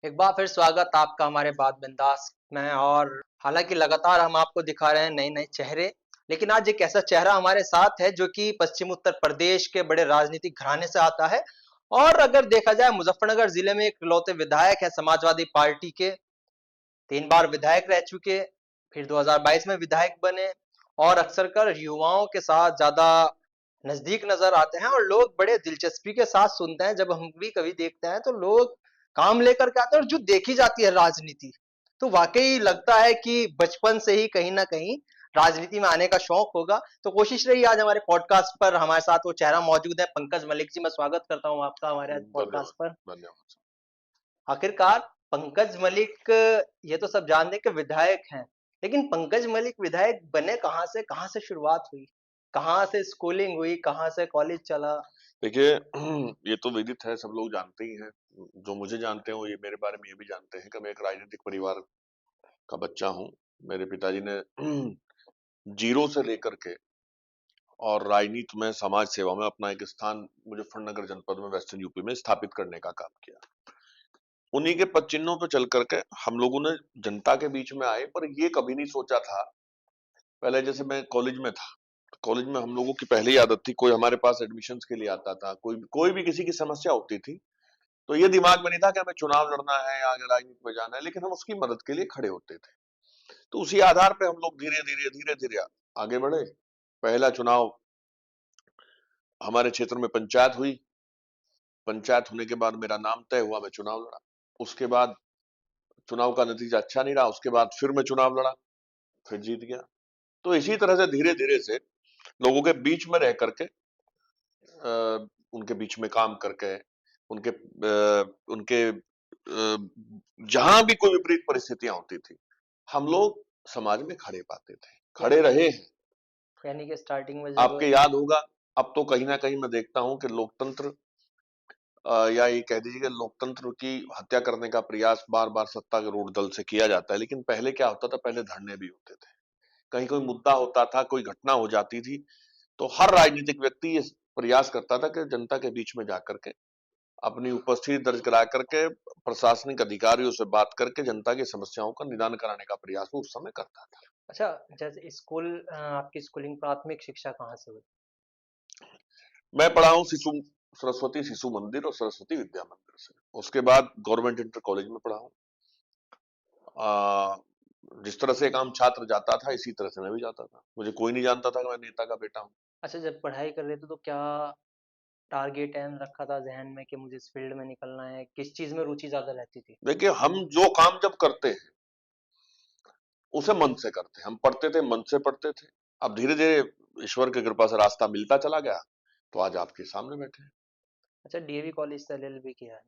एक बार फिर स्वागत आपका हमारे बात बिंदास में। और हालांकि लगातार हम आपको दिखा रहे हैं नए नए चेहरे, लेकिन आज एक ऐसा चेहरा हमारे साथ है जो कि पश्चिम उत्तर प्रदेश के बड़े राजनीतिक घराने से आता है। और अगर देखा जाए मुजफ्फरनगर जिले में एक इकलौते विधायक है समाजवादी पार्टी के, 3 बार विधायक रह चुके, फिर 2022 में विधायक बने। और अक्सर कर युवाओं के साथ ज्यादा नजदीक नजर आते हैं और लोग बड़े दिलचस्पी के साथ सुनते हैं। जब हम भी कभी देखते हैं तो लोग काम लेकर के आते हैं, और जो देखी जाती है राजनीति, तो वाकई लगता है कि बचपन से ही कहीं ना कहीं राजनीति में आने का शौक होगा। तो कोशिश रही आज हमारे पॉडकास्ट पर हमारे साथ वो चेहरा मौजूद है, पंकज मलिक जी। मैं स्वागत करता हूँ आपका हमारे आज धन्यवाद। पॉडकास्ट पर। धन्यवाद। आखिरकार पंकज मलिक, ये तो सब जानते हैं कि विधायक हैं, लेकिन पंकज मलिक विधायक बने कहाँ से? कहाँ से शुरुआत हुई? कहाँ से स्कूलिंग हुई? कहाँ से कॉलेज चला? देखिए, ये तो विदित है, सब लोग जानते ही हैं। जो मुझे जानते हैं वो ये मेरे बारे में ये भी जानते हैं कि मैं एक राजनीतिक परिवार का बच्चा हूँ। मेरे पिताजी ने जीरो से लेकर के और राजनीति में, समाज सेवा में अपना एक स्थान मुजफ्फरनगर जनपद में वेस्टर्न यूपी में स्थापित करने का काम किया। उन्हीं के पद चिन्हों पर चल करके हम लोगों ने जनता के बीच में आए, पर ये कभी नहीं सोचा था। पहले जैसे मैं कॉलेज में था, कॉलेज में हम लोगों की पहले ही आदत थी, कोई हमारे पास एडमिशन्स के लिए आता था, कोई भी किसी की समस्या होती थी, तो ये दिमाग में नहीं था कि हमें चुनाव लड़ना है या आगे राजनीति में जाना है, लेकिन हम उसकी मदद के लिए खड़े होते थे। तो उसी आधार पे हम लोग धीरे धीरे आगे बढ़े। पहला चुनाव हमारे क्षेत्र में पंचायत हुई। पंचायत होने के बाद मेरा नाम तय हुआ, मैं चुनाव लड़ा। उसके बाद चुनाव का नतीजा अच्छा नहीं रहा, उसके बाद फिर मैं चुनाव लड़ा, फिर जीत गया। तो इसी तरह से धीरे धीरे से लोगों के बीच में रह करके, उनके बीच में काम करके, उनके जहां भी कोई विपरीत परिस्थितियां होती थी, हम लोग समाज में खड़े पाते थे, खड़े यानी रहे हैं। यानी कि स्टार्टिंग में जब आपके याद होगा, अब तो कहीं ना कहीं मैं देखता हूं कि लोकतंत्र, या ये कह दीजिए कि लोकतंत्र की हत्या करने का प्रयास बार बार सत्ता के रूढ़ दल से किया जाता है। लेकिन पहले क्या होता था, पहले धरने भी होते थे, कहीं कोई मुद्दा होता था, कोई घटना हो जाती थी, तो हर राजनीतिक व्यक्ति ये प्रयास करता था कि जनता के बीच में जाकर के अपनी उपस्थिति दर्ज करा करके प्रशासनिक अधिकारियों से बात करके जनता की समस्याओं का निदान कराने का प्रयास वो उस समय करता था। अच्छा, जैसे स्कूल, आपकी स्कूलिंग प्राथमिक शिक्षा कहाँ से हुई? मैं पढ़ा हूँ शिशु सरस्वती शिशु मंदिर और सरस्वती विद्या मंदिर से। उसके बाद गवर्नमेंट इंटर कॉलेज में पढ़ा हूँ। जिस तरह से एक आम छात्र जाता था, इसी तरह से मैं भी जाता था। मुझे कोई नहीं जानता था कि मैं नेता का बेटा हूँ। अच्छा, जब पढ़ाई कर रहे थे तो क्या टारगेट एम रखा था जहन में कि मुझे इस फील्ड में निकलना है? किस चीज में रुचि ज्यादा रहती थी? देखिए, हम जो काम जब करते हैं उसे मन से करते हैं। हम पढ़ते थे, मन से पढ़ते थे। अब धीरे धीरे ईश्वर की कृपा से रास्ता मिलता चला गया, तो आज आपके सामने बैठे हैं। अच्छा, डीएवी कॉलेज से एलएलबी किया है?